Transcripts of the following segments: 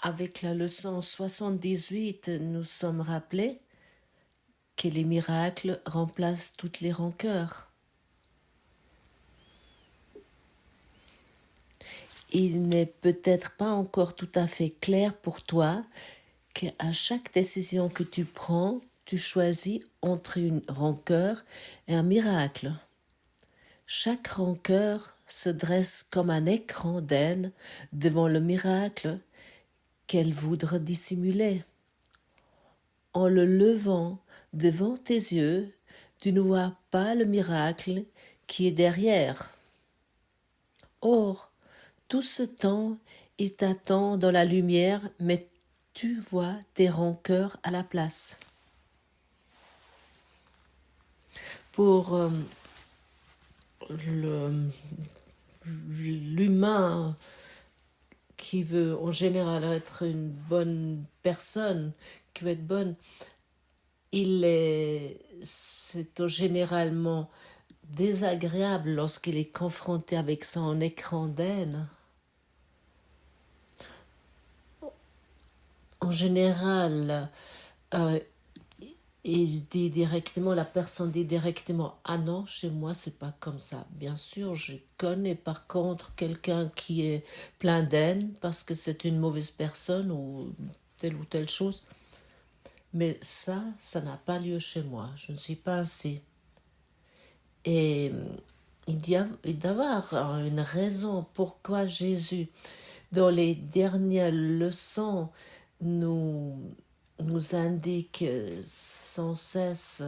avec la leçon 78, nous sommes rappelés que les miracles remplacent toutes les rancœurs. Il n'est peut-être pas encore tout à fait clair pour toi qu'à chaque décision que tu prends, tu choisis entre une rancœur et un miracle. Chaque rancœur se dresse comme un écran d'aine devant le miracle qu'elle voudrait dissimuler. En le levant devant tes yeux, tu ne vois pas le miracle qui est derrière. Or, tout ce temps, il t'attend dans la lumière, mais tu vois tes rancœurs à la place. Pour l'humain qui veut en général être une bonne personne, qui veut être bonne, c'est généralement désagréable lorsqu'il est confronté avec son écran d'aine. En général, la personne dit directement « Ah non, chez moi, c'est pas comme ça. » Bien sûr, je connais par contre quelqu'un qui est plein d'aine parce que c'est une mauvaise personne ou telle chose. Mais ça n'a pas lieu chez moi. Je ne suis pas ainsi. Et il doit y avoir une raison pourquoi Jésus, dans les dernières leçons, nous indique sans cesse,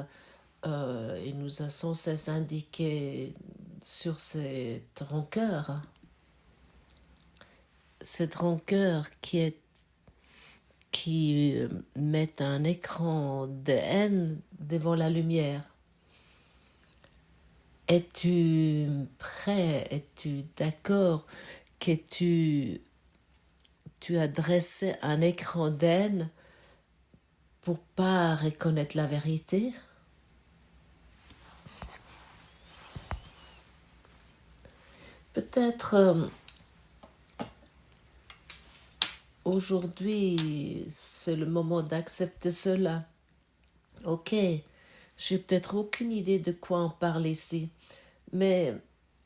il nous a sans cesse indiqué sur cette rancœur. Cette rancœur qui met un écran de haine devant la lumière. Es-tu prêt, es-tu d'accord que tu as dressé un écran d'aine pour pas reconnaître la vérité? Peut-être aujourd'hui, c'est le moment d'accepter cela. Ok, j'ai peut-être aucune idée de quoi en parler ici, mais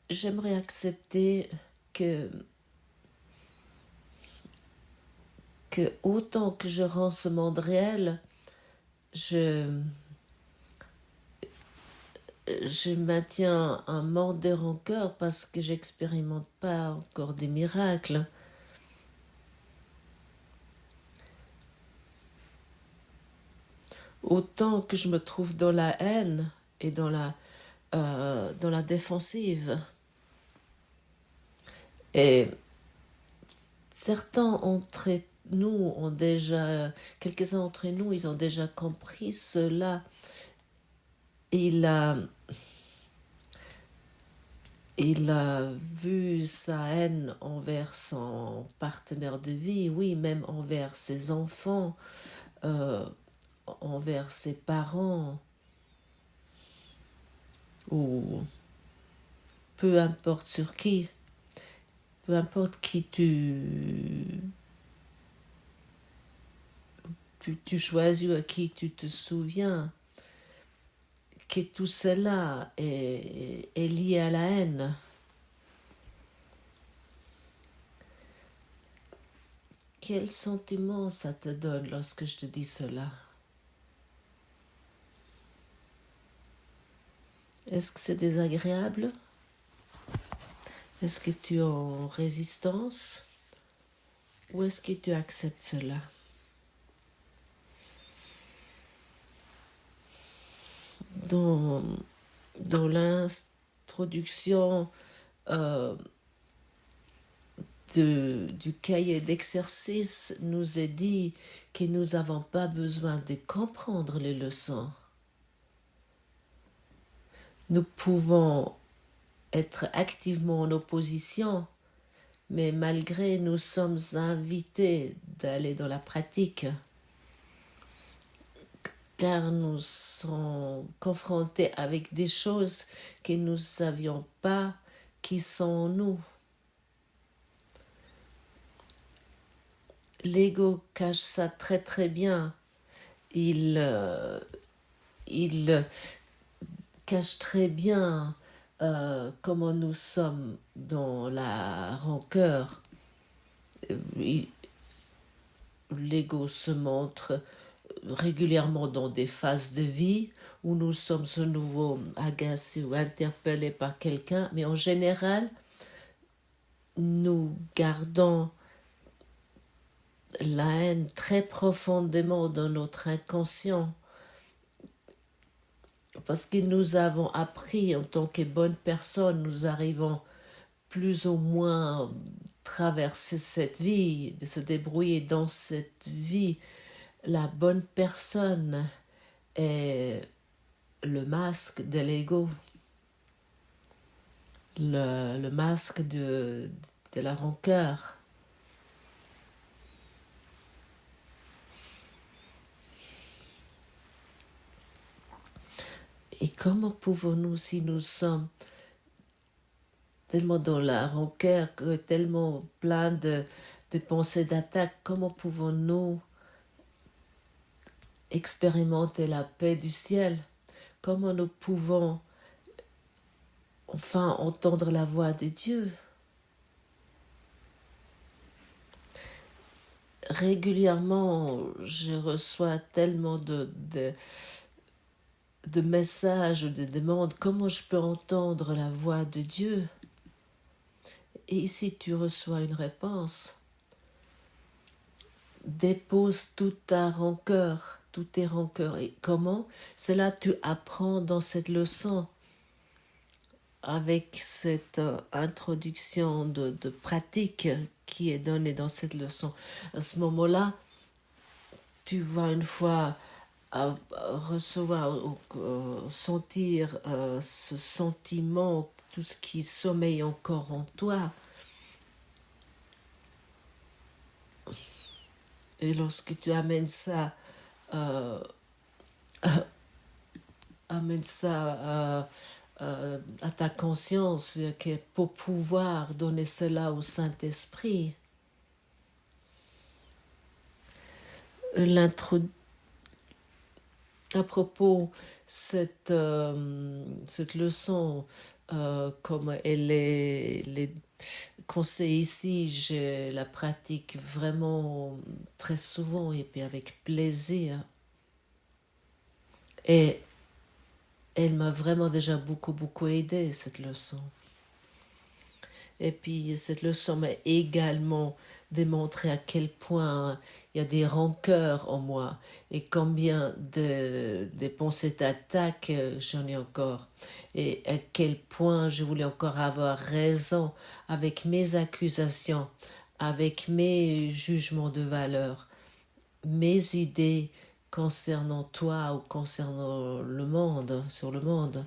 j'aimerais accepter que autant que je rends ce monde réel, je maintiens un manque de rancœur parce que j'expérimente pas encore des miracles. Autant que je me trouve dans la haine et dans la défensive. Et certains d'entre nous ont déjà, quelques-uns d'entre nous, ils ont déjà compris cela. Il a vu sa haine envers son partenaire de vie, oui, même envers ses enfants, envers ses parents, ou peu importe sur qui, peu importe qui tu choisis ou à qui tu te souviens, que tout cela est lié à la haine. Quel sentiment ça te donne lorsque je te dis cela? Est-ce que c'est désagréable? Est-ce que tu es en résistance? Ou est-ce que tu acceptes cela? Dans l'introduction du cahier d'exercice, nous est dit que nous n'avons pas besoin de comprendre les leçons. Nous pouvons être activement en opposition, mais malgré nous sommes invités d'aller dans la pratique, car nous sommes confrontés avec des choses que nous ne savions pas qui sont en nous. L'ego cache ça très très bien. Il cache très bien comment nous sommes dans la rancœur. L'ego se montre régulièrement dans des phases de vie où nous sommes de nouveau agacés ou interpellés par quelqu'un, mais en général, nous gardons la haine très profondément dans notre inconscient parce que nous avons appris en tant que bonnes personnes, nous arrivons plus ou moins traverser cette vie, de se débrouiller dans cette vie. La bonne personne est le masque de l'ego, le masque de la rancœur. Et comment pouvons-nous, si nous sommes tellement dans la rancœur, tellement plein de pensées d'attaque, comment pouvons-nous expérimenter la paix du ciel? Comment nous pouvons enfin entendre la voix de Dieu? Régulièrement, je reçois tellement de messages, de demandes, comment je peux entendre la voix de Dieu? Et ici, tu reçois une réponse. Dépose toute ta rancœur, toutes tes rancœurs. Et comment? Cela, tu apprends dans cette leçon, avec cette introduction de pratique qui est donnée dans cette leçon. À ce moment-là, tu vas une fois recevoir ou sentir ce sentiment, tout ce qui sommeille encore en toi. Et lorsque tu amènes ça, à ta conscience, que pour pouvoir donner cela au Saint-Esprit, à propos cette leçon, comme elle est conseillée ici, je la pratique vraiment très souvent et puis avec plaisir. Et elle m'a vraiment déjà beaucoup aidé, cette leçon. Et puis cette leçon m'a également démontré à quel point il y a des rancœurs en moi et combien de pensées d'attaque j'en ai encore. Et à quel point je voulais encore avoir raison avec mes accusations, avec mes jugements de valeur, mes idées concernant toi ou concernant le monde, sur le monde.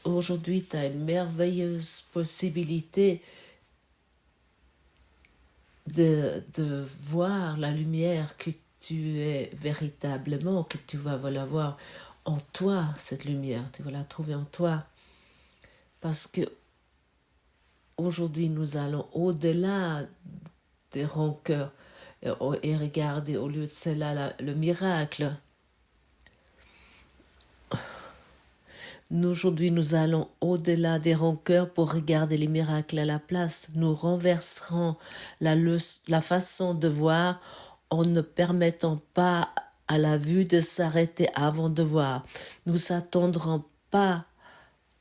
Aujourd'hui, tu as une merveilleuse possibilité de voir la lumière que tu es véritablement, que tu vas la voir en toi, cette lumière, tu vas la trouver en toi. Parce que aujourd'hui, nous allons au-delà des rancœurs et regarder au lieu de cela le miracle. Aujourd'hui, nous allons au-delà des rancœurs pour regarder les miracles à la place. Nous renverserons la façon de voir en ne permettant pas à la vue de s'arrêter avant de voir. Nous attendrons pas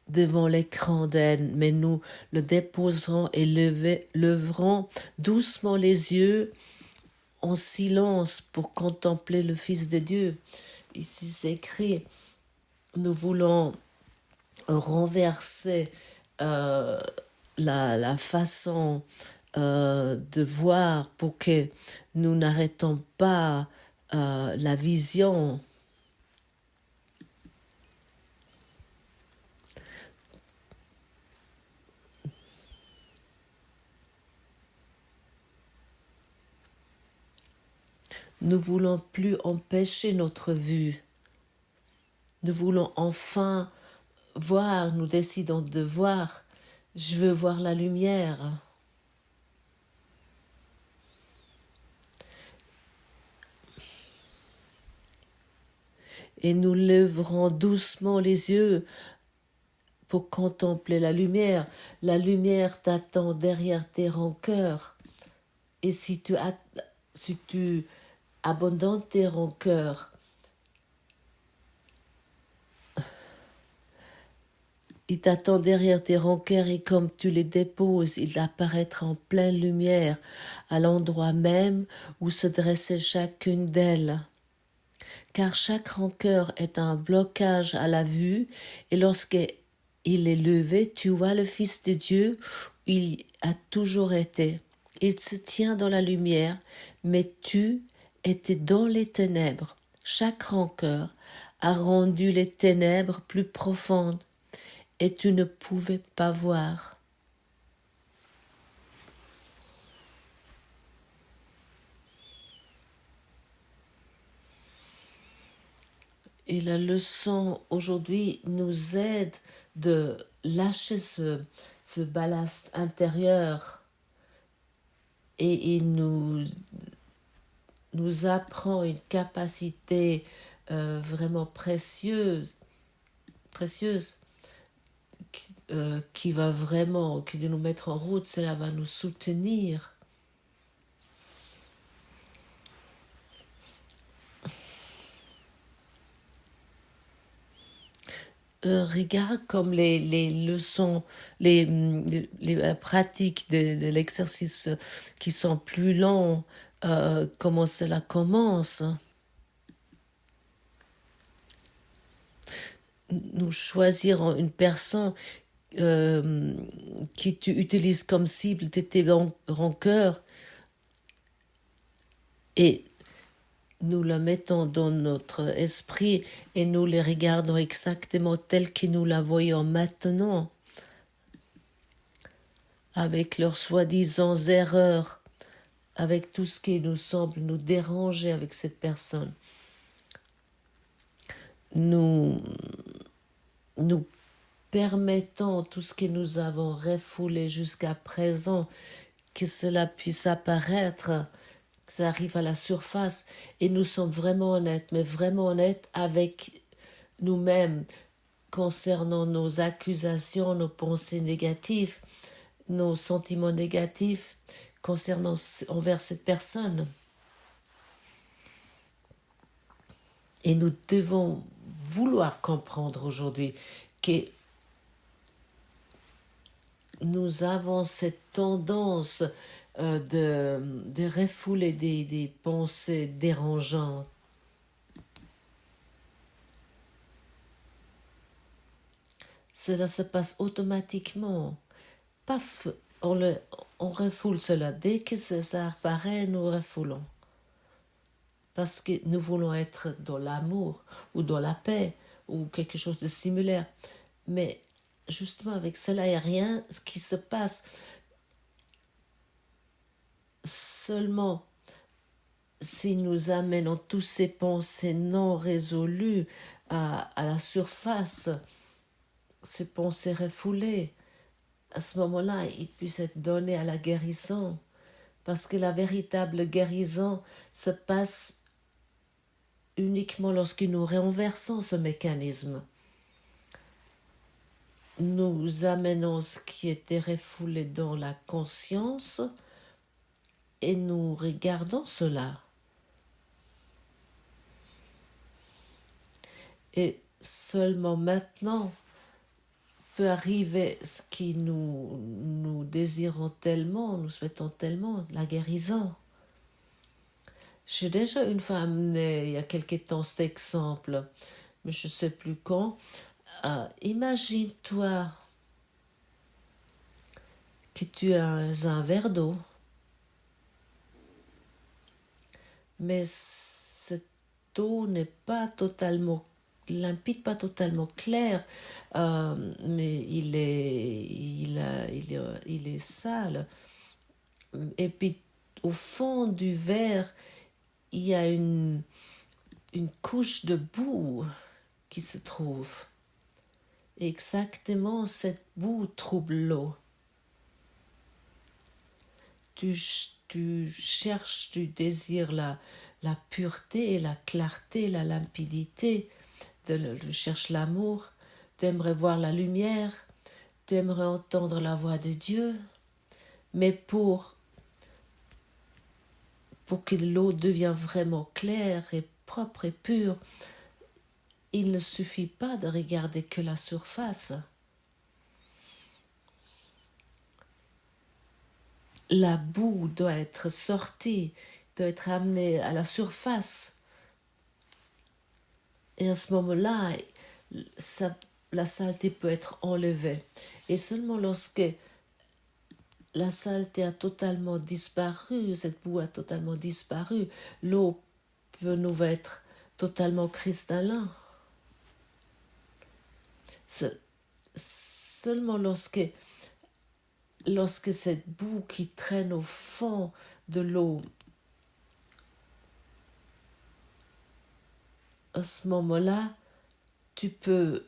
devant l'écran d'haine, mais nous le déposerons et leverons doucement les yeux en silence pour contempler le Fils de Dieu. Ici c'est écrit, nous voulons renverser la façon de voir pour que nous n'arrêtons pas la vision. Nous voulons plus empêcher notre vue. Nous voulons enfin voir, nous décidons de voir Je veux voir la lumière. Et nous lèverons doucement les yeux pour contempler la lumière. La lumière t'attend derrière tes rancœurs. Et si tu abandonnes tes rancœurs, il t'attend derrière tes rancœurs et comme tu les déposes, il apparaîtra en pleine lumière à l'endroit même où se dressait chacune d'elles. Car chaque rancœur est un blocage à la vue et lorsqu'il est levé, tu vois le Fils de Dieu, il a toujours été. Il se tient dans la lumière, mais tu étais dans les ténèbres. Chaque rancœur a rendu les ténèbres plus profondes et tu ne pouvais pas voir. Et la leçon aujourd'hui nous aide de lâcher ce ballast intérieur et il nous apprend une capacité vraiment précieuse qui va vraiment, qui de nous mettre en route, cela va nous soutenir. Regarde comme les leçons, les pratiques de l'exercice qui sont plus longs, comment cela commence. Nous choisirons une personne qui tu utilises comme cible de tes rancœurs et nous la mettons dans notre esprit et nous les regardons exactement telles que nous la voyons maintenant, avec leurs soi-disant erreurs, avec tout ce qui nous semble nous déranger avec cette personne. Nous permettons tout ce que nous avons refoulé jusqu'à présent, que cela puisse apparaître, que ça arrive à la surface et nous sommes vraiment honnêtes, mais vraiment honnêtes avec nous-mêmes concernant nos accusations, nos pensées négatives, nos sentiments négatifs concernant envers cette personne. Et nous devons vouloir comprendre aujourd'hui que nous avons cette tendance de refouler des pensées dérangeantes. Cela se passe automatiquement. Paf, on refoule cela. Dès que ça apparaît, nous refoulons. Parce que nous voulons être dans l'amour ou dans la paix ou quelque chose de similaire. Mais justement, avec cela, il n'y a rien qui se passe. Seulement, si nous amenons tous ces pensées non résolues à la surface, ces pensées refoulées, à ce moment-là, ils puissent être donnés à la guérison. Parce que la véritable guérison se passe uniquement lorsque nous renversons ce mécanisme. Nous amenons ce qui était refoulé dans la conscience et nous regardons cela. Et seulement maintenant peut arriver ce qui nous désirons tellement, nous souhaitons tellement, la guérison. J'ai déjà une fois amené il y a quelque temps cet exemple, mais je ne sais plus quand. Imagine-toi que tu as un verre d'eau, mais cette eau n'est pas totalement limpide, pas totalement clair, mais il est sale. Et puis au fond du verre, il y a une couche de boue qui se trouve. Exactement, cette boue trouble l'eau. tu cherches, tu désires la pureté, la clarté, la limpidité, tu cherches l'amour, tu aimerais voir la lumière, tu aimerais entendre la voix de Dieu, mais pour que l'eau devienne vraiment claire et propre et pure, il ne suffit pas de regarder que la surface. La boue doit être sortie, doit être amenée à la surface. Et à ce moment-là, la saleté peut être enlevée. Et seulement lorsque la saleté a totalement disparu, cette boue a totalement disparu, l'eau peut nous être totalement cristallin. Seulement lorsque cette boue qui traîne au fond de l'eau, à ce moment-là, tu peux,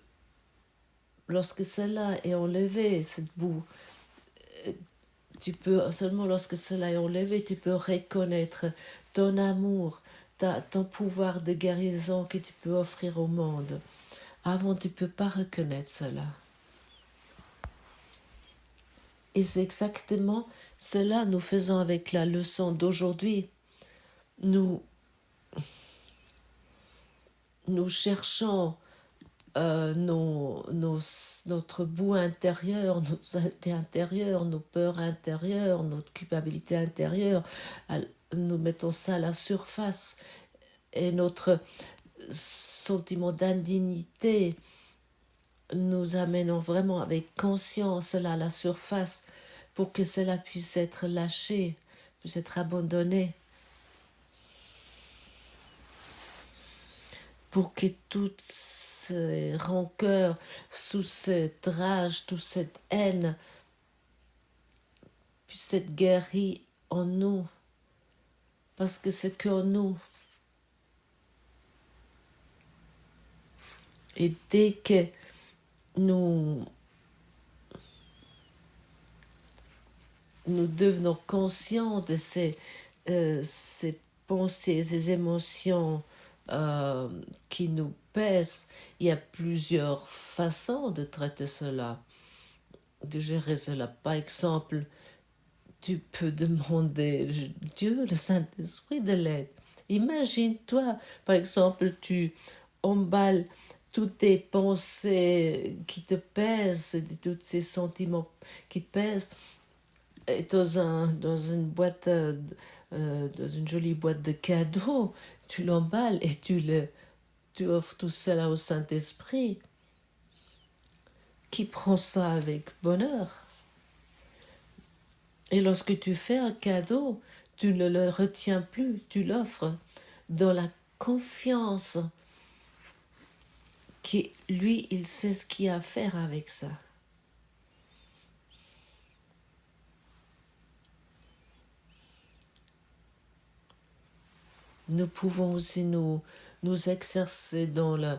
lorsque cela est enlevé, cette boue, seulement lorsque cela est enlevé, tu peux reconnaître ton amour, ton pouvoir de guérison que tu peux offrir au monde. Avant, tu ne peux pas reconnaître cela. Et c'est exactement cela que nous faisons avec la leçon d'aujourd'hui. Nous cherchons notre boue intérieure, notre saleté intérieure, nos peurs intérieures, notre culpabilité intérieure. Nous mettons ça à la surface et notre sentiment d'indignité, nous amenons vraiment avec conscience cela à la surface pour que cela puisse être lâché, puisse être abandonné. Pour que toute ces rancœurs, toute cette rage, toute cette haine puisse être guérie en nous. Parce que c'est qu'en nous. Et dès que nous devenons conscients de ces pensées, ces émotions qui nous pèsent, il y a plusieurs façons de traiter cela, de gérer cela. Par exemple, tu peux demander Dieu, le Saint-Esprit, de l'aide. Imagine-toi, par exemple, tu emballes toutes tes pensées qui te pèsent, tous ces sentiments qui te pèsent, et dans une boîte, dans une jolie boîte de cadeaux, tu l'emballes et tu offres tout cela au Saint-Esprit, qui prend ça avec bonheur. Et lorsque tu fais un cadeau, tu ne le retiens plus, tu l'offres dans la confiance que lui, il sait ce qu'il y a à faire avec ça. Nous pouvons aussi nous exercer dans le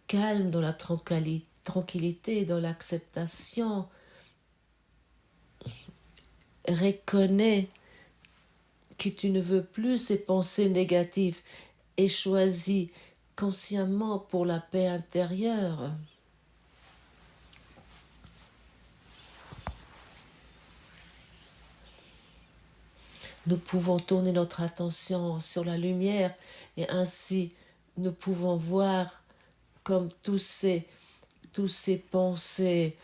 calme, dans la tranquillité, dans l'acceptation. Reconnais que tu ne veux plus ces pensées négatives et choisis consciemment pour la paix intérieure. Nous pouvons tourner notre attention sur la lumière et ainsi nous pouvons voir comme tous ces pensées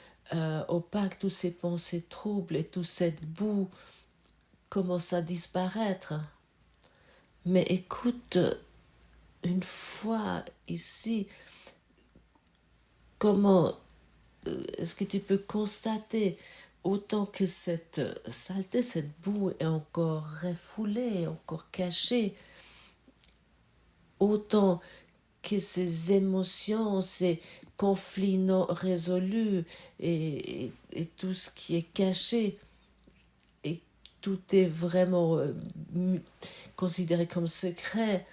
opaques, toutes ces pensées troubles et toute cette boue commencent à disparaître. Mais écoute, une fois ici, comment est-ce que tu peux constater autant que cette saleté, cette boue est encore refoulée, encore cachée, autant que ces émotions, ces conflits non résolus et tout ce qui est caché, et tout est vraiment considéré comme secret,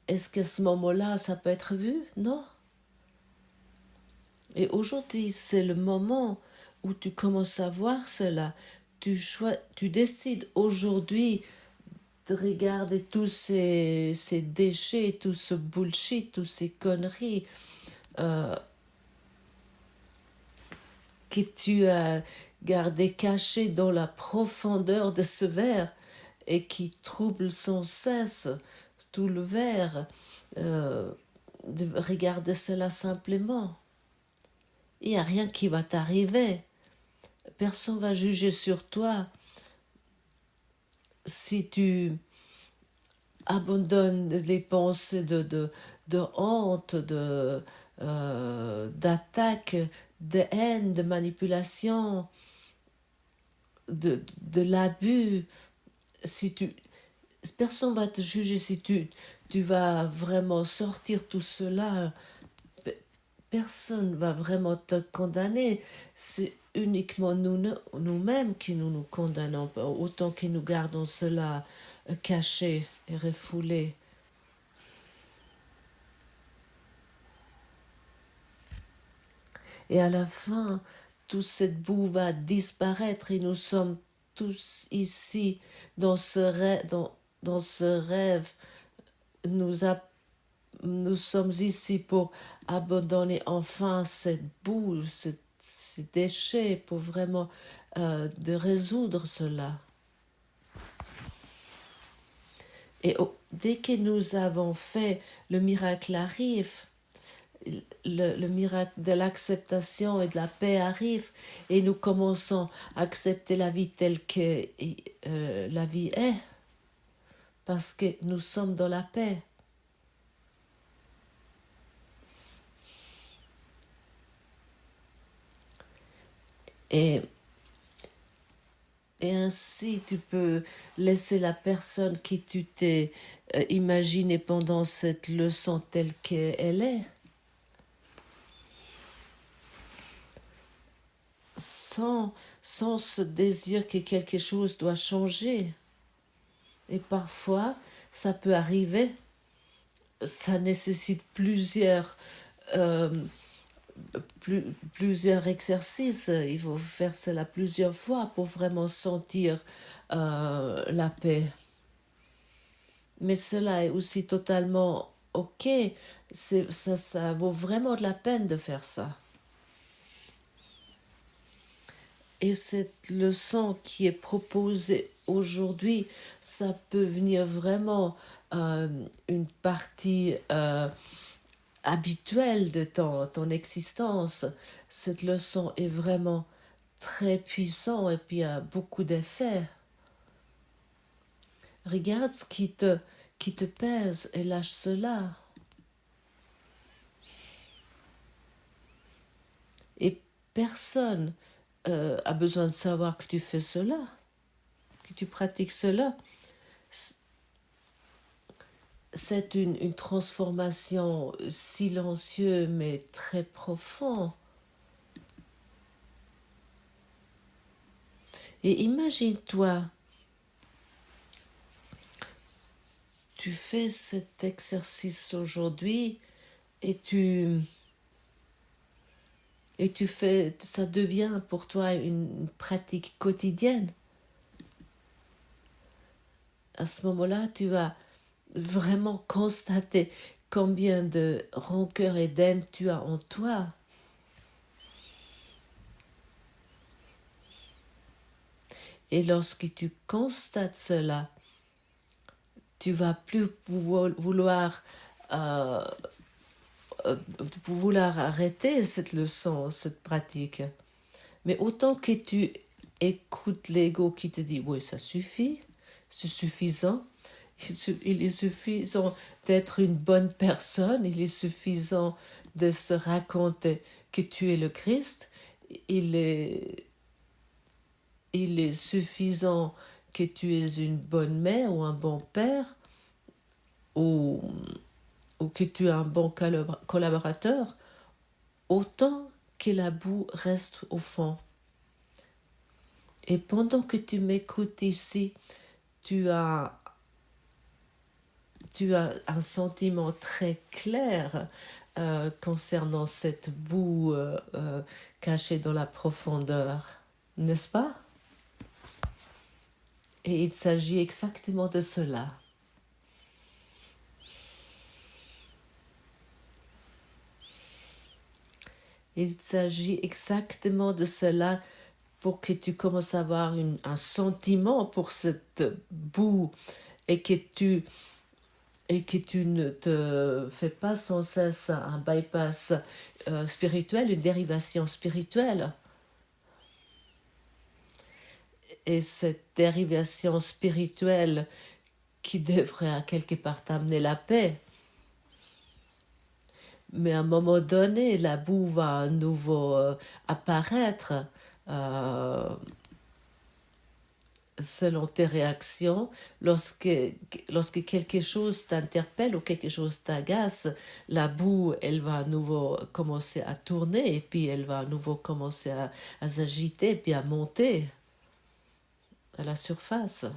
est-ce qu'à ce moment-là, ça peut être vu? Non. Et aujourd'hui, c'est le moment où tu commences à voir cela. tu décides aujourd'hui de regarder tous ces déchets, tout ce bullshit, toutes ces conneries que tu as gardé cachées dans la profondeur de ce verre et qui troublent sans cesse tout le verre. De regarder cela simplement. Il n'y a rien qui va t'arriver. Personne ne va juger sur toi si tu abandonnes les pensées de honte, d'attaque, de haine, de manipulation, de l'abus. Personne ne va te juger si tu vas vraiment sortir tout cela. Personne ne va vraiment te condamner. C'est uniquement nous-mêmes qui nous condamnons, autant que nous gardons cela caché et refoulé. Et à la fin, toute cette boue va disparaître et nous sommes tous ici dans ce rêve. Dans ce rêve, nous sommes ici pour abandonner enfin cette boue, ces déchets, pour vraiment de résoudre cela. Et dès que nous avons fait, le miracle arrive, le miracle de l'acceptation et de la paix arrive, et nous commençons à accepter la vie telle que la vie est, parce que nous sommes dans la paix. Et ainsi, tu peux laisser la personne qui tu t'es imaginée pendant cette leçon telle qu'elle est, sans ce désir que quelque chose doit changer. Et parfois, ça peut arriver, ça nécessite plusieurs exercices. Il faut faire cela plusieurs fois pour vraiment sentir la paix. Mais cela est aussi totalement ok. Ça vaut vraiment de la peine de faire ça. Et cette leçon qui est proposée aujourd'hui, ça peut venir vraiment une partie habituelle de ton existence. Cette leçon est vraiment très puissante et puis a beaucoup d'effets. Regarde ce qui te pèse et lâche cela. Et personne a besoin de savoir que tu fais cela, que tu pratiques cela. C'est une transformation silencieuse mais très profonde. Et imagine-toi, tu fais cet exercice aujourd'hui et tu fais, ça devient pour toi une pratique quotidienne. À ce moment-là, tu vas vraiment constater combien de rancœur et d'haine tu as en toi. Et lorsque tu constates cela, tu vas plus vouloir arrêter cette leçon, cette pratique. Mais autant que tu écoutes l'ego qui te dit « oui, ça suffit, c'est suffisant », il est suffisant d'être une bonne personne, il est suffisant de se raconter que tu es le Christ, il est suffisant que tu es une bonne mère ou un bon père, ou que tu es un bon collaborateur, autant que la boue reste au fond. Et pendant que tu m'écoutes ici, tu as un sentiment très clair concernant cette boue cachée dans la profondeur, n'est-ce pas? Et il s'agit exactement de cela. Il s'agit exactement de cela pour que tu commences à avoir un sentiment pour cette boue et que tu ne te fais pas sans cesse un bypass spirituel, une dérivation spirituelle. Et cette dérivation spirituelle qui devrait à quelque part t'amener la paix. Mais à un moment donné, la boue va à nouveau apparaître selon tes réactions. Lorsque quelque chose t'interpelle ou quelque chose t'agace, la boue, elle va à nouveau commencer à tourner et puis elle va à nouveau commencer à s'agiter et puis à monter à la surface.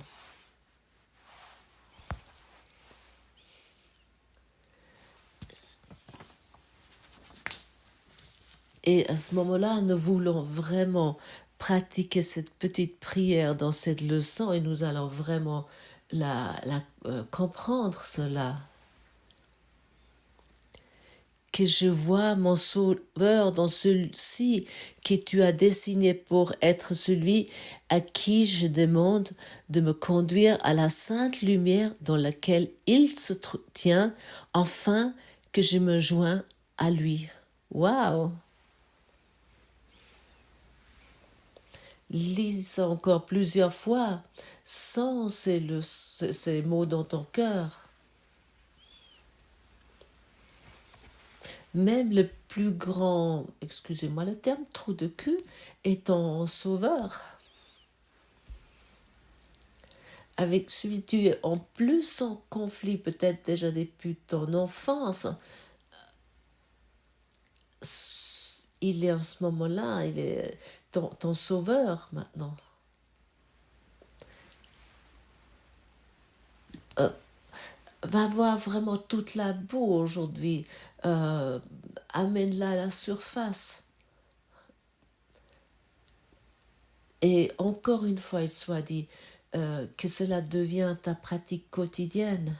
Et à ce moment-là, nous voulons vraiment pratiquer cette petite prière dans cette leçon et nous allons vraiment comprendre cela. Que je vois mon sauveur dans celui-ci que tu as dessiné pour être celui à qui je demande de me conduire à la sainte lumière dans laquelle il se tient, afin que je me joins à lui. Waouh! Lis ça encore plusieurs fois. Sens ces mots dans ton cœur. Même le plus grand, excusez-moi le terme, trou de cul, est ton sauveur. Avec celui tu es en plus en conflit, peut-être déjà depuis ton enfance. Il est en ce moment-là, il est ton sauveur maintenant. Va voir vraiment toute la boue aujourd'hui. Amène-la à la surface. Et encore une fois, il soit dit que cela devient ta pratique quotidienne.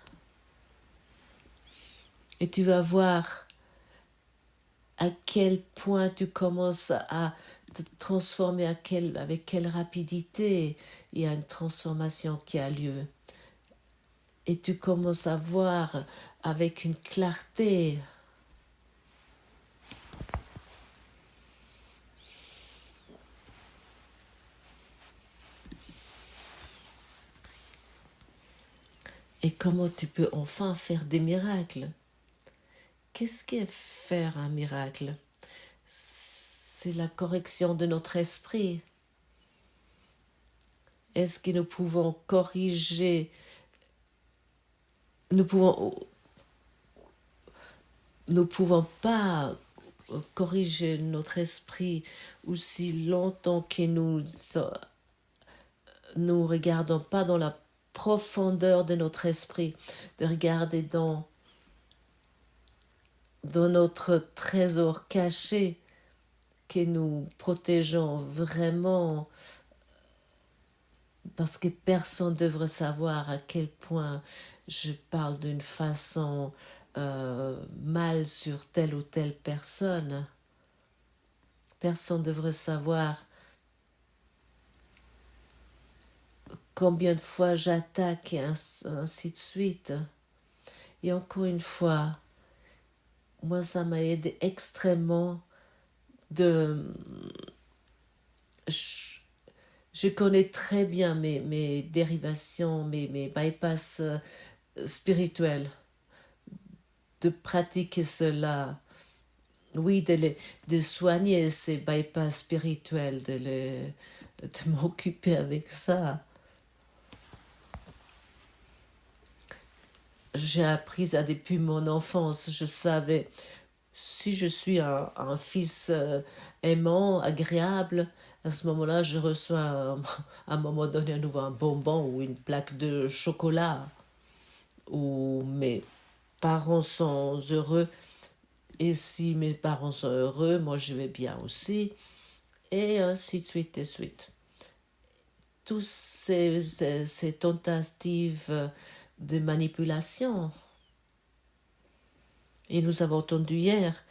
Et tu vas voir à quel point tu commences à te transformer, avec quelle rapidité il y a une transformation qui a lieu. Et tu commences à voir avec une clarté. Et comment tu peux enfin faire des miracles. Qu'est-ce qu'est faire un miracle? C'est la correction de notre esprit. Est-ce que nous pouvons corriger, nous pouvons pas corriger notre esprit aussi longtemps que nous regardons pas dans la profondeur de notre esprit, de regarder dans notre trésor caché que nous protégeons vraiment, parce que personne ne devrait savoir à quel point je parle d'une façon mal sur telle ou telle personne. Personne ne devrait savoir combien de fois j'attaque et ainsi de suite. Et encore une fois, moi ça m'a aidé extrêmement de... Je connais très bien mes dérivations, mes bypass spirituels, de pratiquer cela. Oui, de soigner ces bypass spirituels, de m'occuper avec ça. J'ai appris ça depuis mon enfance. Je savais, si je suis un fils aimant, agréable, à ce moment-là, je reçois à un moment donné à nouveau un bonbon ou une plaque de chocolat. Ou mes parents sont heureux. Et si mes parents sont heureux, moi je vais bien aussi. Et ainsi de suite et suite. tous ces tentatives de manipulation. Et nous avons entendu hier,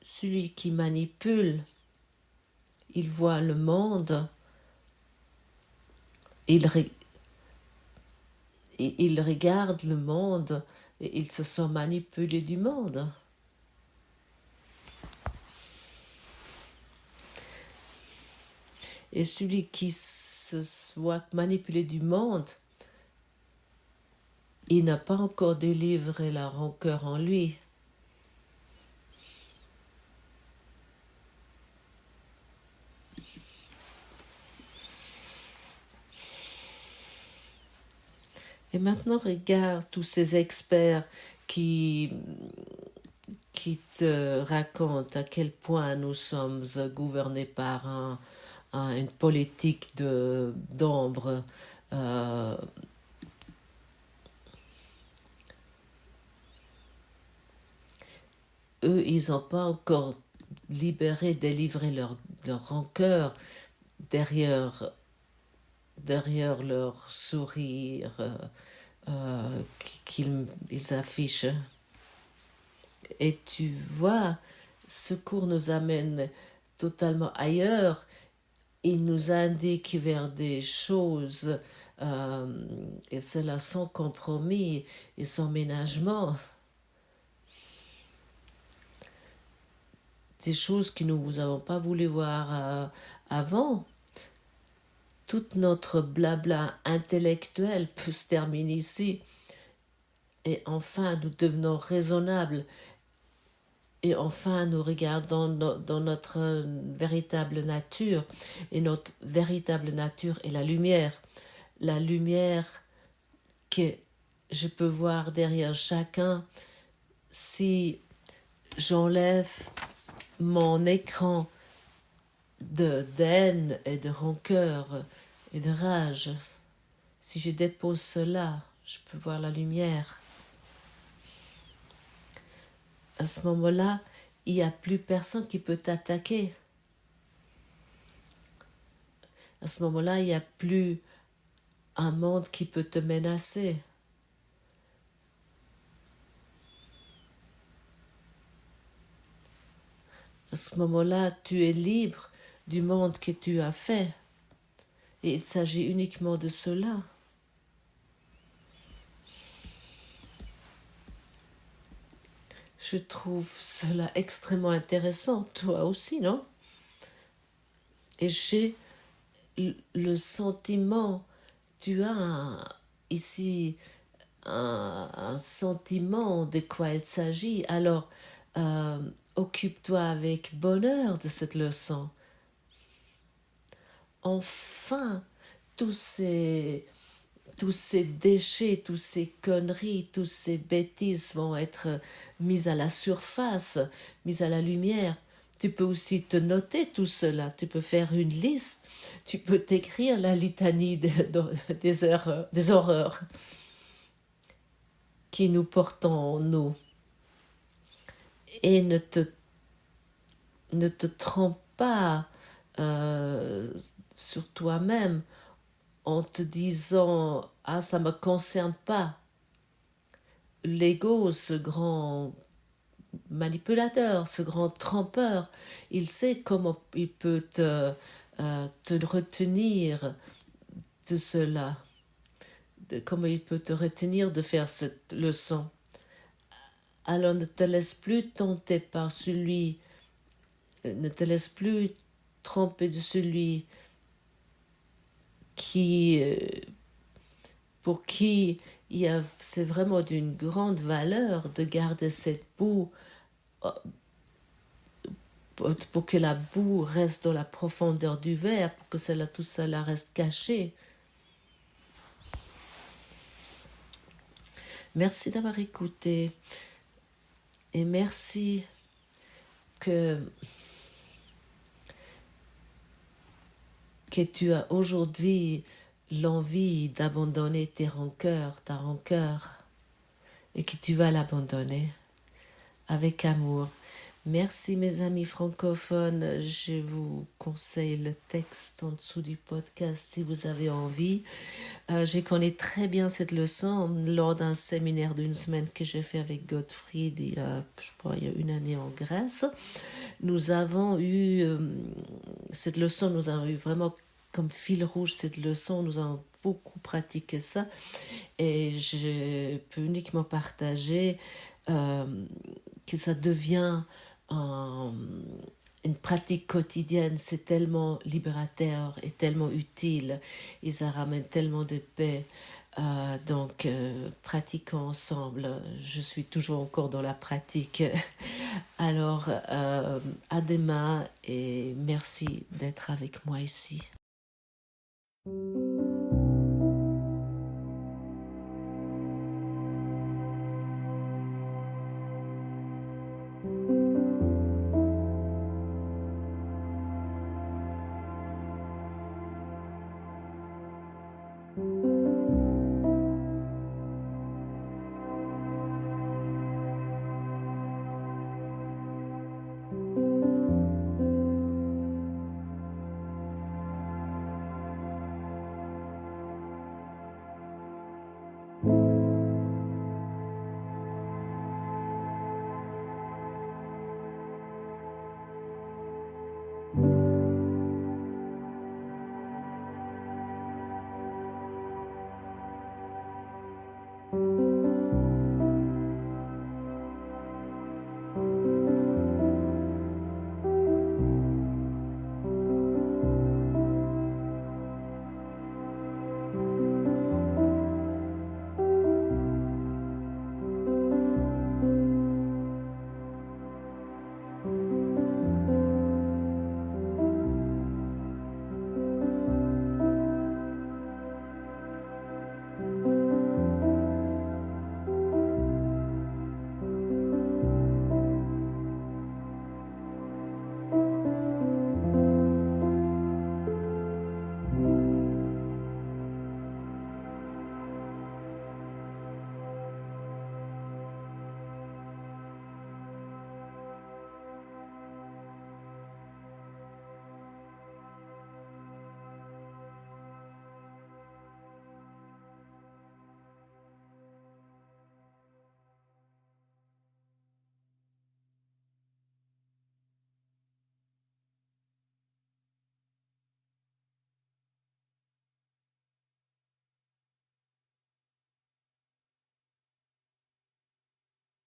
celui qui manipule, il voit le monde, il regarde le monde et il se sent manipulé du monde. Et celui qui se voit manipulé du monde, il n'a pas encore délivré la rancœur en lui. Et maintenant, regarde tous ces experts qui te racontent à quel point nous sommes gouvernés par une politique d'ombre. Eux, ils n'ont pas encore délivré leur rancœur derrière leur sourire qu'ils affichent. Et tu vois, ce cours nous amène totalement ailleurs. Il nous indique vers des choses, et cela sans compromis et sans ménagement. Des choses que nous n'avons pas voulu voir avant. Tout notre blabla intellectuel peut se terminer ici. Et enfin, nous devenons raisonnables. Et enfin, nous regardons dans notre véritable nature. Et notre véritable nature est la lumière. La lumière que je peux voir derrière chacun si j'enlève mon écran de haine et de rancœur et de rage. Si je dépose cela, je peux voir la lumière. À ce moment-là, il n'y a plus personne qui peut t'attaquer. À ce moment-là, il n'y a plus un monde qui peut te menacer. À ce moment-là, tu es libre du monde que tu as fait. Et il s'agit uniquement de cela. Je trouve cela extrêmement intéressant, toi aussi, non? Et j'ai le sentiment, tu as ici un sentiment de quoi il s'agit. Alors, occupe-toi avec bonheur de cette leçon. Enfin, tous ces déchets, toutes ces conneries, toutes ces bêtises vont être mises à la surface, mises à la lumière. Tu peux aussi te noter tout cela, tu peux faire une liste, tu peux t'écrire la litanie des horreurs qui nous portons en nous. Et ne te trompe pas sur toi-même en te disant « Ah, ça ne me concerne pas ». L'ego, ce grand manipulateur, ce grand trompeur, il sait comment il peut te retenir de cela, comment il peut te retenir de faire cette leçon. Alors ne te laisse plus tenter par celui, ne te laisse plus tromper de celui pour qui c'est vraiment d'une grande valeur de garder cette boue, pour que la boue reste dans la profondeur du verre, pour que tout cela reste caché. Merci d'avoir écouté et merci que tu as aujourd'hui l'envie d'abandonner ta rancœur, et que tu vas l'abandonner avec amour. Merci mes amis francophones, je vous conseille le texte en dessous du podcast si vous avez envie. Je connais très bien cette leçon lors d'un séminaire d'une semaine que j'ai fait avec Gottfried je crois, il y a une année en Grèce. Nous avons eu cette leçon, nous avons eu vraiment comme fil rouge cette leçon, nous avons beaucoup pratiqué ça et je peux uniquement partager euh, que ça devient un- une pratique quotidienne, c'est tellement libérateur et tellement utile et ça ramène tellement de paix. Pratiquons ensemble. Je suis toujours encore dans la pratique. Alors, à demain et merci d'être avec moi ici.